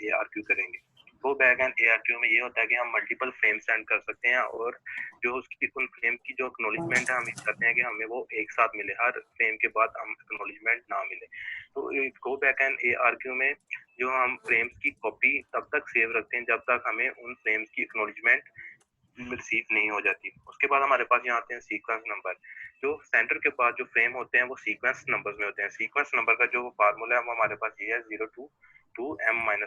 ARQ करेंगे। Go back and ARQ में ये होता है कि हम मल्टीपल फ्रेम सेंड कर सकते हैं और जो उसकी उन फ्रेम की जो एक्नॉलेजमेंट है हम चाहते हैं कि हमें वो एक साथ मिले, हर फ्रेम के बाद हम एक्नॉलेजमेंट ना मिले। तो गो बैक एंड ARQ में जो हम फ्रेम्स की कॉपी तब तक सेव रखते हैं जब तक हमें उन फ्रेम्स की एक्नॉलेजमेंट रिसीव नहीं हो जाती। उसके बाद हमारे पास यहाँ आते हैं सीक्वेंस नंबर। जो सेंटर के बाद जो फ्रेम होते हैं वो सीक्वेंस नंबर्स में होते हैं। सीक्वेंस नंबर का जो फार्मूला है वो हमारे पास ये है 0 to m-1।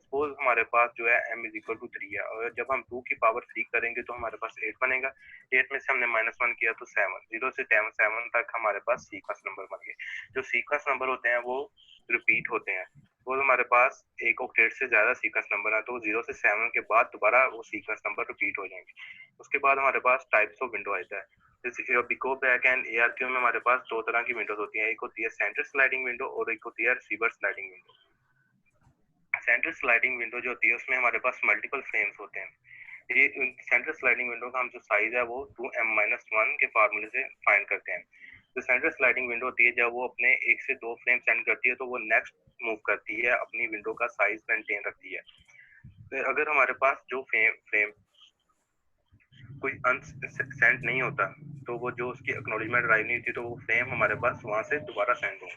सपोज हमारे पास जो है m is equal to 3 है और जब हम 2 की पावर 3 करेंगे तो हमारे पास 8 बनेगा। 8 में से हमने -1 किया तो 7। 0 से 7 तक हमारे पास सीक्वेंस नंबर बन गए। जो सीक्वेंस नंबर होते हैं वो रिपीट होते हैं। वो हमारे पास एक ऑक्टेट से ज्यादा सीक्वेंस नंबर है तो 0 से 7 के बाद दोबारा वो सीक्वेंस नंबर रिपीट हो जाएंगे। उसके बाद हमारे पास टाइप्स ऑफ विंडो आता है। जैसे गो बैक एंड ARQ में हमारे पास दो तरह की विंडोज होती हैं। एक होती है सेंटर स्लाइडिंग विंडो और एक होती है receiver sliding window. Centre sliding window जो होती है उसमें हमारे पास मल्टीपल फ्रेम्स होते हैं। ये सेंटर स्लाइडिंग विंडो का हम जो साइज है वो 2m-1 के फार्मूले से फाइंड करते हैं। जो सेंटर स्लाइडिंग विंडो होती है जब वो अपने एक से दो फ्रेम सेंड करती है तो वो नेक्स्ट मूव करती है, अपनी विंडो का साइज मेंटेन रखती है। तो अगर हमारे पास जो फ्रेम कोई सेंड नहीं होता तो वो जो उसकी एक्नॉलेजमेंट राइट नहीं थी तो वो फ्रेम हमारे पास वहां से दोबारा सेंड होंगे।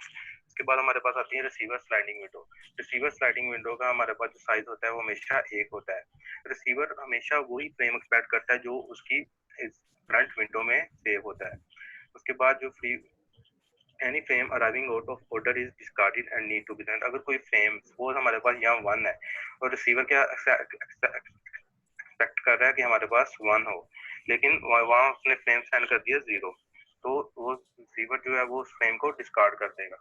उसके बाद हमारे पास आती है receiver sliding window. Receiver sliding window का हमारे पास जो साइज होता है वो हमेशा एक होता है। रिसीवर हमेशा वही फ्रेम एक्सपेक्ट करता है जो उसकी फ्रंट विंडो में सेव होता है। उसके बाद जो free any frame arriving out of order is discarded and need to be sent. अगर कोई फ्रेम सपोज हमारे पास यहाँ 1 है और रिसीवर क्या एक्सपेक्ट कर रहा है कि हमारे पास 1 हो, लेकिन वहां उसने फ्रेम सेंड कर दिया 0, तो वो रिसीवर जो है वो उस फ्रेम को डिस्कार्ड कर देगा।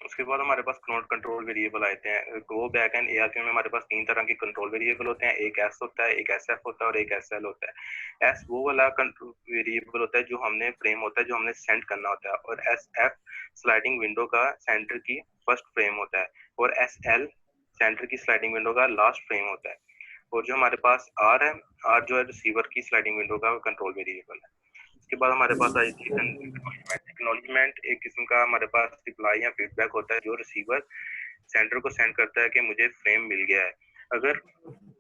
उसके बाद हमारे पास कंट्रोल वेरिएबल आते हैं। गो बैक एंड ARQ में हमारे पास 3 तरह के कंट्रोल वेरिएबल होते हैं। एक S होता है, एक SF होता है और एक SL होता है। S वो वाला कंट्रोल वेरिएबल होता है जो हमने फ्रेम होता है जो हमने सेंड करना होता है और SF स्लाइडिंग विंडो का सेंटर की फर्स्ट फ्रेम होता है और SL सेंटर की स्लाइडिंग विंडो का लास्ट फ्रेम होता है। और जो हमारे पास R है, R जो है रिसीवर की स्लाइडिंग विंडो का कंट्रोल वेरिएबल है। उसके बाद हमारे पास आई थी एक्नॉलेजमेंट। एक किस्म का हमारे पास रिप्लाई या फीडबैक होता है जो रिसीवर सेंटर को सेंड करता है कि मुझे फ्रेम मिल गया है। अगर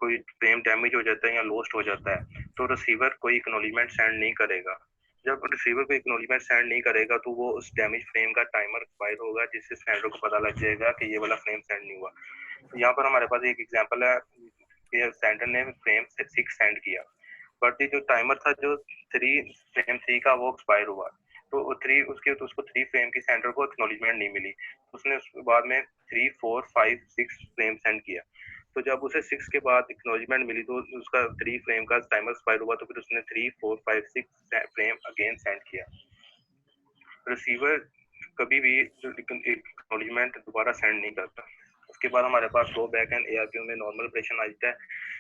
कोई फ्रेम डैमेज हो जाता है या लॉस्ट हो जाता है तो रिसीवर कोई एक्नॉलेजमेंट सेंड नहीं करेगा। जब रिसीवर को एक्नॉलेजमेंट सेंड नहीं करेगा तो वो उस डैमेज फ्रेम का टाइमर एक्सपायर होगा जिससे सेंडर को पता लग जाएगा कि ये वाला फ्रेम सेंड नहीं हुआ। तो यहाँ पर हमारे पास एक एग्जांपल है कि सेंडर ने फ्रेम 6 सेंड किया बट जो टाइमर था जो 3 का वो एक्सपायर हुआ तो 3 उसके तो उसको 3 फ्रेम की सेंडर को एक्नॉलेजमेंट नहीं मिली। उसने उसके बाद में 3, 4, 5, 6 फ्रेम सेंड किया। तो जब उसे 6 के बाद एक्नॉलेजमेंट मिली तो उसका 3 फ्रेम का टाइमर एक्सपायर हुआ तो फिर उसने 3, 4, 5, 6 फ्रेम अगेन सेंड किया। रिसीवर कभी भी एक्नॉलेजमेंट दोबारा सेंड नहीं करता। उसके बाद हमारे पास गो बैक एंड ARQ में नॉर्मल ऑपरेशन आता है।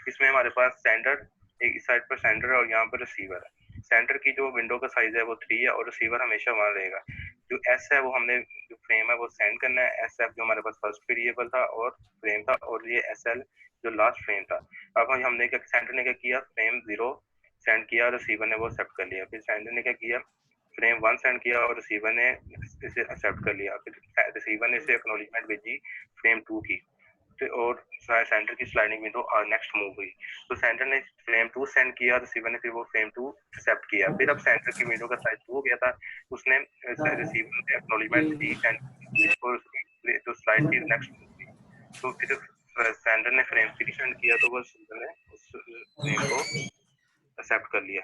इसमें हमारे पास सेंडर एक इस साइड पर सेंडर है और यहाँ पर रिसीवर है। सेंडर की जो विंडो का साइज है वो 3 है और रिसीवर हमेशा वहां रहेगा। जो S है वो हमने जो फ्रेम है वो सेंड करना है। SF जो हमारे पास फर्स्ट वेरिएबल था और फ्रेम था और ये SL जो लास्ट फ्रेम था। अब हमने क्या सेंडर ने क्या किया, फ्रेम 0 सेंड किया और रिसीवर ने वो एक्सेप्ट कर लिया। फिर सेंडर ने क्या किया, फ्रेम 1 सेंड किया और रिसीवर ने इसे एक्सेप्ट कर लिया। फिर रिसीवर ने इसे एक्नॉलेजमेंट भेजी फ्रेम 2 की और सेंटर की स्लाइडिंग विंडो नेक्स्ट मूव हुई। तो सेंटर ने फ्रेम 2 सेंड किया, रिसीवर ने फिर वो फ्रेम 2 एक्सेप्ट किया। फिर अब सेंटर की विंडो का साइज 2 हो गया था, उसने रिसीवर ने एक्नॉलेजमेंट दी सेंड और जो स्लाइड थी नेक्स्ट मूव हुई। तो फिर सेंटर ने फ्रेम 3 सेंड किया तो वो रिसीवर ने उस फ्रेम को एक्सेप्ट कर लिया।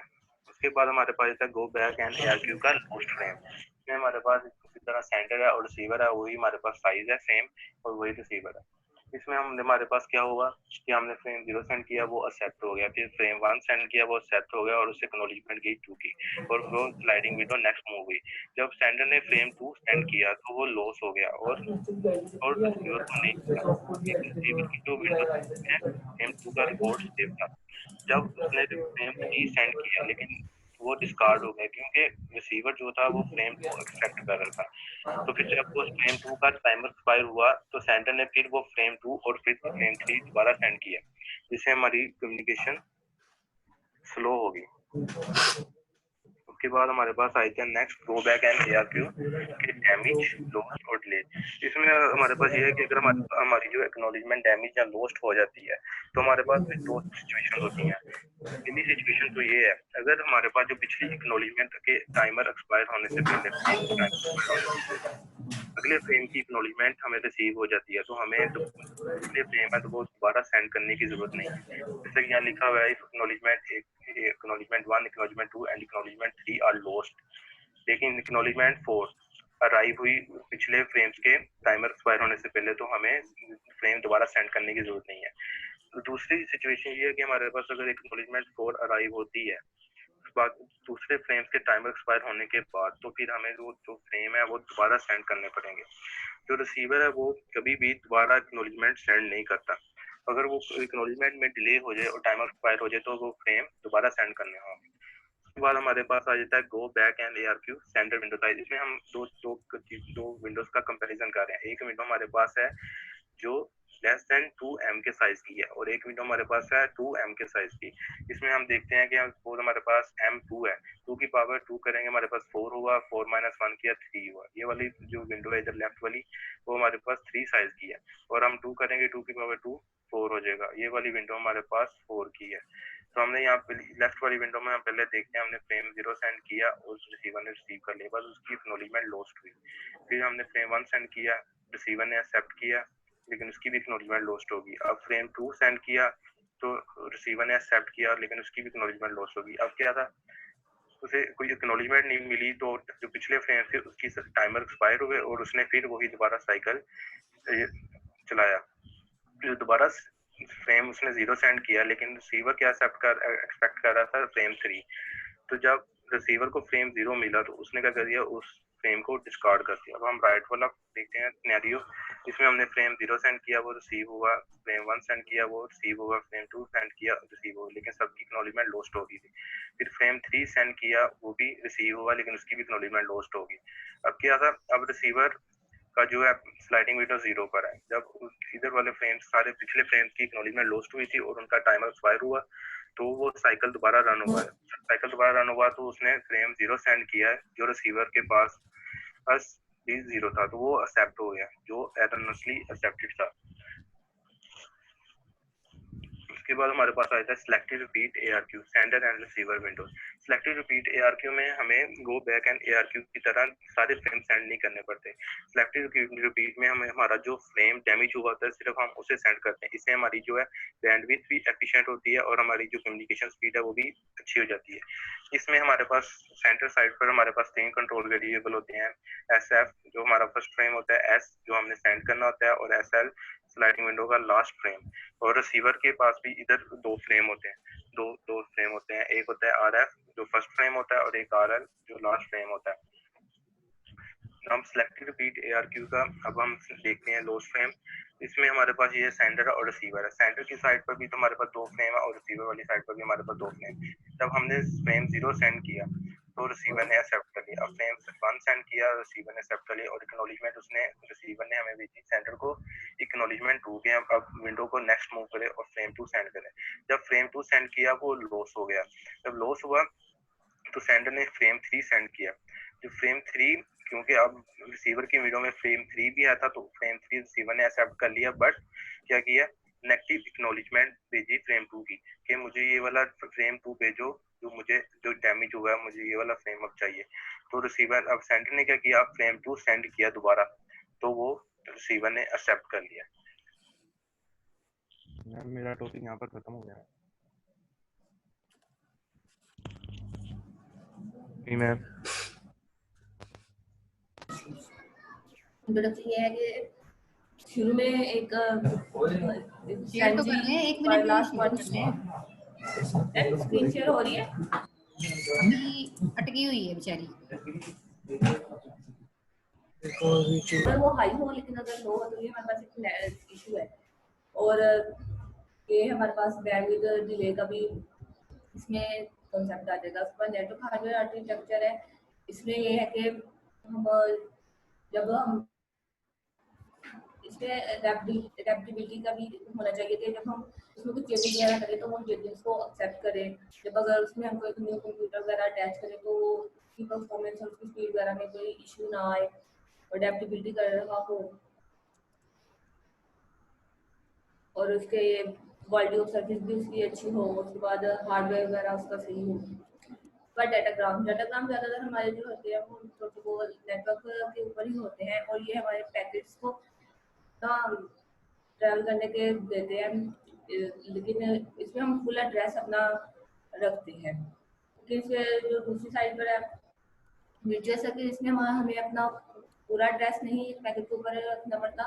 उसके बाद हमारे पास था गो बैक एंड ARQ का लास्ट फ्रेम। इसमें हमारे पास इसी तरह सेंटर है और रिसीवर है, वही हमारे पास साइज है सेम और वही रिसीवर है। इसमें हम हमारे पास क्या हुआ कि हमने फ्रेम 0 सेंड किया वो एक्सेप्ट हो गया, फिर फ्रेम 1 सेंड किया वो एक्सेप्ट हो गया और उससे एक्नॉलेजमेंट गई 2 की और वो स्लाइडिंग विंडो नेक्स्ट मूव हुई। जब सेंडर ने फ्रेम 2 सेंड किया तो वो लॉस हो गया और रिसीवर को नहीं मिला। रिसीवर की जो विंडो है फ्रेम 2 का रिकॉर्ड सेव था। जब उसने फ्रेम 3 सेंड किया लेकिन वो डिस्कार्ड हो गया क्योंकि रिसीवर जो था वो फ्रेम 2 एक्सपेक्ट कर रहा था। तो फिर जब वो फ्रेम 2 का टाइमर एक्सपायर हुआ तो सेंडर ने फिर वो फ्रेम 2 और फिर फ्रेम 3 दोबारा सेंड किया, जिससे हमारी कम्युनिकेशन स्लो होगी। उसके बाद हमारे पास आए थे next go back and ARQ के डैमेज, लॉस्ट और डिले। इसमें हमारे पास ये है कि अगर हमारी जो एक्नॉलेजमेंट डैमेज या लॉस्ट हो जाती है तो हमारे पास दो सिचुएशन होती हैं। पहली सिचुएशन तो ये है, अगर हमारे पास जो पिछली एक्नॉलेजमेंट के टाइमर एक्सपायर होने से पहले अगले फ्रेम की एक्नॉलेजमेंट हमें रिसीव हो जाती है, तो हमें पिछले फ्रेम है तो वो दोबारा सेंड करने की जरूरत नहीं है। जैसे कि यहाँ लिखा हुआ है acknowledgement 1, acknowledgement 2 and acknowledgement 3 are lost, लेकिन एक्नॉलेजमेंट 4 अराइव हुई पिछले फ्रेम्स के टाइमर एक्सपायर होने से पहले, तो हमें फ्रेम दोबारा सेंड करने की जरूरत नहीं है। तो दूसरी सिचुएशन ये है कि हमारे पास अगर एक्नॉलेजमेंट 4 अराइव होती है बाद दूसरे फ्रेम्स के टाइमर एक्सपायर होने के बाद, तो फिर हमें वो जो फ्रेम है वो दोबारा सेंड करने पड़ेंगे। जो रिसीवर है वो कभी भी दोबारा एक्नॉलेजमेंट सेंड नहीं करता। अगर वो एक्नॉलेजमेंट में डिले हो जाए और टाइमर एक्सपायर हो जाए तो वो फ्रेम दोबारा सेंड करने होंगे। उसके बाद हमारे पास आ जाता है go back and ARQ sender window size. इसमें हम दो विंडोज का कंपैरिजन कर रहे हैं। एक विंडो हमारे पास है जो लेस देन 2M के साइज की है और एक विंडो हमारे पास है 2M के साइज की। इसमें हम देखते हैं कि हम सपोज हमारे पास M2 है, 2 की पावर 2 करेंगे हमारे पास 4 हुआ, 4 - 1 किया 3 हुआ। ये वाली जो विंडो है इधर लेफ्ट वाली वो हमारे पास 3 साइज की है, और हम 2 करेंगे 2 की पावर 2 4 हो जाएगा। ये वाली विंडो हमारे पास 4 की है। तो हमने यहाँ पे लेफ्ट वाली विंडो में हम पहले देखते हैं, हमने फ्रेम 0 सेंड किया और रिसीवर ने रिसीव कर लिया, बस उसकी एक्नॉलेजमेंट लॉस्ट हुई। फिर हमने फ्रेम 1 सेंड किया, रिसीवर ने एक्सेप्ट किया लेकिन उसकी भी एक्नॉलेजमेंट लॉस्ट होगी। अब फ्रेम 2 सेंड किया तो रिसीवर ने एक्सेप्ट किया लेकिन उसकी भी एक्नॉलेजमेंट लॉस्ट होगी। अब क्या था, उसे कोई एक्नॉलेजमेंट नहीं मिली, तो जो पिछले फ्रेम थे उसकी टाइमर एक्सपायर हुए और उसने फिर वही दोबारा साइकिल चलाया। फिर दोबारा फ्रेम उसने 0 सेंड किया लेकिन रिसीवर क्या एक्सपेक्ट कर रहा था फ्रेम 3। तो जब रिसीवर को फ्रेम 0 मिला तो उसने क्या कर दिया, उस फ्रेम को डिस्कार्ड कर दिया। अब हम राइट वाला देखते हैं सिनेरियो। इसमें हमने फ्रेम 0 सेंड किया वो रिसीव हुआ, फ्रेम 1 सेंड किया वो रिसीव हुआ, फ्रेम 2 सेंड किया रिसीव हुआ, लेकिन सबकी एक्नॉलेजमेंट लॉस्ट हो गई थी। फिर फ्रेम 3 सेंड किया वो भी रिसीव हुआ लेकिन उसकी भी एक्नॉलेजमेंट लॉस्ट होगी। अब क्या था, अब रिसीवर का जो है स्लाइडिंग विंडो 0 पर है। जब इधर वाले फ्रेम्स सारे पिछले फ्रेम्स की एक्नॉलेजमेंट लॉस्ट हुई थी और उनका टाइमर एक्सपायर हुआ, तो वो साइकिल दोबारा रन हुआ है। साइकिल दोबारा रन हुआ तो उसने फ्रेम 0 सेंड किया है जो रिसीवर के पास भी 0 था, तो वो एक्सेप्ट हो गया जो एररनेसली एक्सेप्टेड था। उसके बाद हमारे पास आता है selected repeat ARQ sender and receiver Windows. Selected repeat ARQ में हमें गो बैक एंड ARQ की तरह सारे फ्रेम सेंड नहीं करने पड़ते। सिलेक्टेड रिपीट में हमें हमारा जो फ्रेम डैमेज हुआ होता है सिर्फ हम उसे सेंड करते हैं। इससे हमारी जो है बैंडविड्थ भी एफिशिएंट होती है और हमारी जो कम्युनिकेशन स्पीड है वो भी अच्छी हो जाती है। इसमें हमारे पास सेंटर साइड पर हमारे पास 3 कंट्रोल वेरिएबल होते हैं। SF जो हमारा फर्स्ट फ्रेम होता है, S जो हमने सेंड करना होता है, और SL स्लाइडिंग विंडो का लास्ट फ्रेम। और रिसीवर के पास भी इधर दो फ्रेम होते हैं, दो फ्रेम होते हैं। एक होता है RF जो फर्स्ट फ्रेम होता है और एक RL जो लास्ट फ्रेम होता है। हम सिलेक्टेड रिपीट ARQ का अब हम देखते हैं लॉस्ट फ्रेम। इसमें हमारे पास ये सेंडर और रिसीवर है। सेंडर की साइड पर भी तो हमारे पास 2 फ्रेम है और रिसीवर वाली साइड पर भी हमारे पास 2 फ्रेम। जब हमने फ्रेम 0 सेंड किया तो रिसीवर ने एक्सेप्ट कर लिया। अब फ्रेम 1 सेंड किया, रिसीवर ने एक्सेप्ट कर लिया और एक्नॉलेजमेंट उसने रिसीवर ने हमें भेजी सेंडर को एक्नॉलेजमेंट 2 के। अब विंडो को नेक्स्ट मूव करें और फ्रेम 2 सेंड करें। जब फ्रेम 2 सेंड किया वो लॉस हो गया। जब लॉस हुआ तो सेंडर ने फ्रेम 3 सेंड किया। जो फ्रेम 3, क्योंकि अब रिसीवर की विंडो में फ्रेम 3 भी आया था तो फ्रेम 3 रिसीवर ने एक्सेप्ट कर लिया, बट क्या किया, नेगेटिव एक्नॉलेजमेंट भेजी फ्रेम 2 की कि मुझे ये वाला फ्रेम 2 भेजो जो मुझे जो डैमेज हुआ है, मुझे ये वाला फ्रेम अब चाहिए। तो रिसीवर अब सेंडर ने क्या किया, फ्रेम 2 सेंड किया दोबारा, तो वो रिसीवर ने एक्सेप्ट कर लिया। मेरा टॉपिक यहाँ पर खत्म हो गया। मैम इंट्रोडक्शन ये है कि शुरू में एक शेयर तो कर लें, 1 मिनट में लास्ट शेयर कर लें। स्क्रीन शेयर हो रही है, अभी अटकी हुई है बेचारी। अगर वो हाई हो लेकिन अगर लो हो तो ये हमारे पास एक इशू है। और ये हमारे पास बैंडविड्थ डिले का भी इसमें कॉन्सेप्ट आ जाएगा। उसके बाद नेटवर्क हार्डवेयर आर्किटेक्चर है। इसमें ये है कि हम जब हम उसके एडेप्टेबिलिटी का भी होना चाहिए कि जब हम उसमें कुछ चेंजेस वगैरह करें तो वो चेंजेस को एक्सेप्ट करें। जब अगर उसमें हम कोई न्यू कंप्यूटर वगैरह अटैच करें तो उसकी परफॉर्मेंस और उसकी स्पीड वगैरह में कोई इशू ना आए, अडेप्टेबिलिटी कर रहा हो और उसके क्वालिटी ऑफ सर्विस भी उसकी अच्छी हो, उसके बाद हार्डवेयर वगैरह उसका सही हो। पर डाटाग्राम ज़्यादातर हमारे जो होते हैं वो प्रोटोकॉल नेटवर्क के ऊपर ही होते हैं और ये हमारे पैकेट्स को ना ट्रैवल करने के देते हैं, लेकिन इसमें हम फुल एड्रेस अपना रखते हैं। क्योंकि जो दूसरी साइड पर है म्यूचुअल सर्किट, इसमें हमें अपना पूरा एड्रेस नहीं पैकेट के ऊपर रखना पड़ता,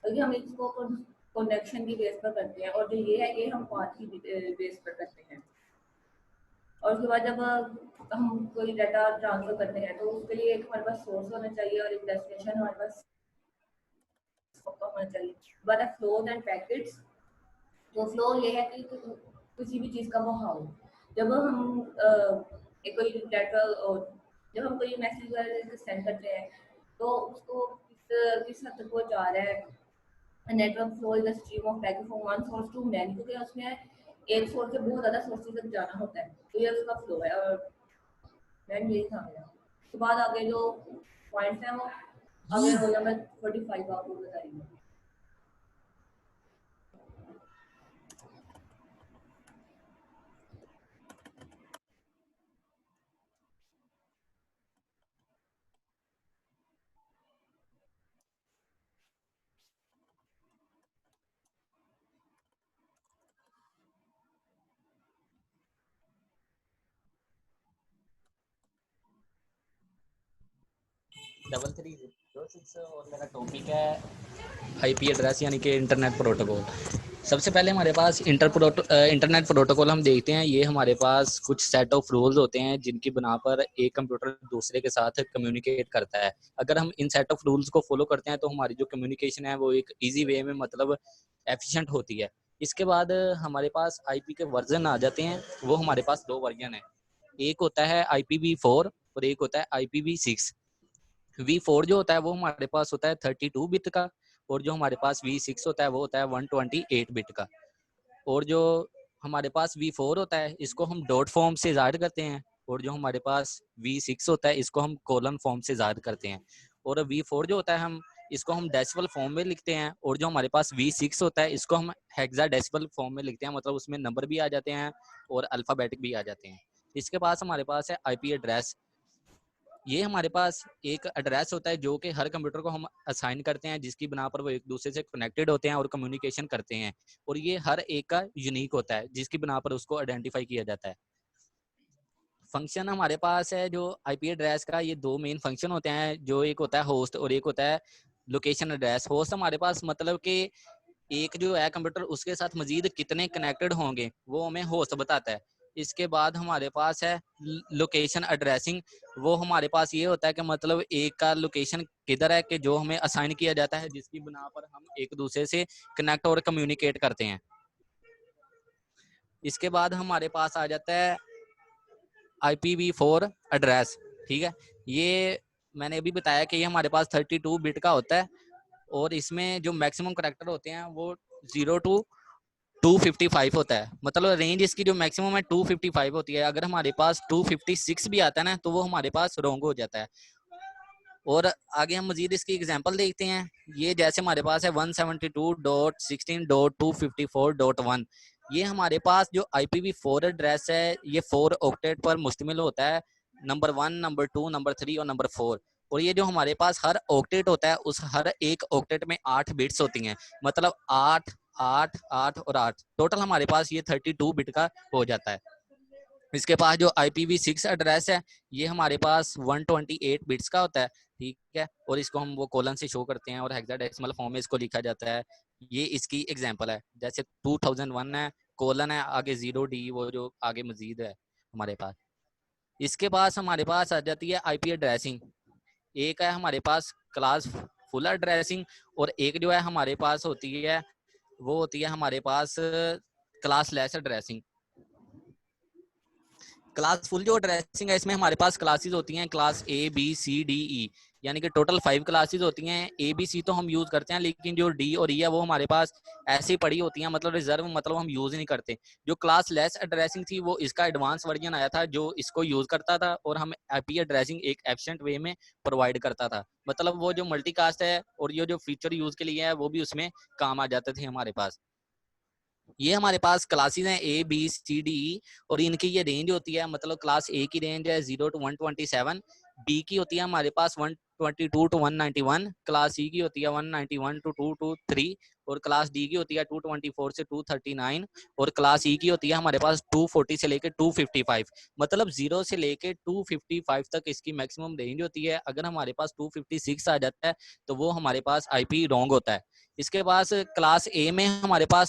बल्कि हम इसको कनेक्शन की बेस पर करते हैं और जो ये है ये हम पाथ की बेस पर करते हैं। और उसके बाद जब हम कोई डाटा ट्रांसफर करते हैं तो उसके लिए एक हमारे पास सोर्स होना चाहिए और एक डेस्टिनेशन हमारे पास होना चाहिए। बाद फ्लो एंड पैकेट्स, तो फ्लो ये है कि किसी भी चीज़ का बहाव। जब हम एक कोई डाटा जब हम कोई मैसेज वगैरह सेंड करते हैं तो उसको किस हद तक वो जा रहा है। Network flow is the stream of packet from one source to many, क्योंकि उसमें एक सोर्स से बहुत ज़्यादा सोर्सेज तक जाना होता है, तो ये उसका फ्लो है। और मैंने यही था मेरा। उसके बाद आगे जो पॉइंट्स हैं वो आगे रोल नंबर 45 आपको बताइए। डबल 306 और मेरा टॉपिक है आईपी एड्रेस यानी कि इंटरनेट प्रोटोकॉल। सबसे पहले हमारे पास इंटरनेट प्रोटोकॉल हम देखते हैं। ये हमारे पास कुछ सेट ऑफ रूल्स होते हैं जिनकी बना पर एक कंप्यूटर दूसरे के साथ कम्युनिकेट करता है। अगर हम इन सेट ऑफ रूल्स को फॉलो करते हैं तो हमारी जो कम्युनिकेशन है वो एक ईजी वे में मतलब एफिशिएंट होती है। इसके बाद हमारे पास आईपी के वर्जन आ जाते हैं। वो हमारे पास दो वर्जन है, एक होता है IPv4 और एक होता है IPv6। V4 जो होता है वो हमारे पास होता है 32 बिट का और जो हमारे पास V6 होता है वो होता है 128 बिट का। और जो हमारे पास V4 होता है इसको हम डॉट फॉर्म से जाहिर करते हैं और जो हमारे पास V6 होता है इसको हम कोलन फॉर्म से जाहिर करते हैं। और V4 जो होता है इसको हम डेसिमल फॉर्म में लिखते हैं और जो हमारे पास V6 होता है इसको हम हेक्साडेसिमल फॉर्म में लिखते हैं, मतलब उसमें नंबर भी आ जाते हैं और अल्फाबेटिक भी आ जाते हैं। इसके पास हमारे पास है आईपी एड्रेस। ये हमारे पास एक एड्रेस होता है जो कि हर कंप्यूटर को हम असाइन करते हैं, जिसकी बना पर वो एक दूसरे से कनेक्टेड होते हैं और कम्युनिकेशन करते हैं। और ये हर एक का यूनिक होता है जिसकी बना पर उसको आइडेंटिफाई किया जाता है। फंक्शन हमारे पास है जो आईपी एड्रेस का, ये दो मेन फंक्शन होते हैं, जो एक होता है होस्ट और एक होता है लोकेशन एड्रेस। होस्ट हमारे पास मतलब कि एक जो है कंप्यूटर उसके साथ मजीद कितने कनेक्टेड होंगे वो हमें होस्ट बताता है। इसके बाद हमारे पास है लोकेशन एड्रेसिंग। वो हमारे पास ये होता है कि मतलब एक का लोकेशन किधर है कि जो हमें असाइन किया जाता है, जिसकी बिना पर हम एक दूसरे से कनेक्ट और कम्युनिकेट करते हैं। इसके बाद हमारे पास आ जाता है IPv4 एड्रेस। ठीक है, ये मैंने अभी बताया कि ये हमारे पास 32 बिट का होता है और इसमें जो मैक्सिमम करैक्टर होते हैं वो 0 to 255 होता है। मतलब रेंज इसकी जो मैक्सिमम है 255 होती है। अगर हमारे पास 256 भी आता है ना तो वो हमारे पास रॉन्ग हो जाता है। और आगे हम मजीद इसकी एग्जांपल देखते हैं। ये जैसे हमारे पास है 172.16.254.1। ये हमारे पास जो IPv4 एड्रेस है ये 4 ऑक्टेट पर मुश्तमिल होता है, नंबर 1, नंबर 2, नंबर 3 और नंबर 4। और ये जो हमारे पास हर ऑक्टेट होता है उस हर एक ऑक्टेट में 8 बिट्स होती हैं, मतलब 8 8 8 और 8 टोटल हमारे पास ये 32 बिट का हो जाता है। इसके पास जो IPv6 एड्रेस है ये हमारे पास 128 बिट्स का होता है। ठीक है, और इसको हम वो कोलन से शो करते हैं और हेक्साडेसिमल फॉर्म में इसको लिखा जाता है। ये इसकी एग्जांपल है, जैसे 2001 है, कोलन है, आगे 0D वो जो आगे मजीद है हमारे पास। इसके पास हमारे पास आ जाती है आईपी एड्रेसिंग। एक है हमारे पास क्लास फुल एड्रेसिंग और एक जो है हमारे पास होती है वो होती है हमारे पास classless addressing. Classful जो एड्रेसिंग है इसमें हमारे पास क्लासेस होती हैं, class A B C D E। यानी कि टोटल 5 क्लासेस होती हैं। ए बी सी तो हम यूज करते हैं, लेकिन जो डी और ई है वो हमारे पास ऐसी पड़ी होती हैं, मतलब रिजर्व, मतलब हम यूज ही नहीं करते। जो क्लास लेस एड्रेसिंग थी वो इसका एडवांस वर्जन आया था जो इसको यूज करता था, और हम आईपी एड्रेसिंग एक एफिशिएंट वे में प्रोवाइड करता था। मतलब वो जो मल्टीकास्ट है और ये जो फीचर यूज के लिए है वो भी उसमें काम आ जाते थे हमारे पास। ये हमारे पास क्लासेस हैं A B C D E, और इनकी ये रेंज होती है, मतलब क्लास ए की रेंज है 0 to 127, बी की होती है हमारे पास 122 to 191, क्लास सी की होती है 191 to 223, और क्लास डी की होती है 224 से 239, और क्लास ई की होती है हमारे पास 240 से लेकर 255। मतलब 0 से लेकर 255 तक इसकी मैक्सिमम रेंज होती है। अगर हमारे पास 256 आ जाता है तो वो हमारे पास आईपी रॉन्ग होता है। इसके पास क्लास ए में हमारे पास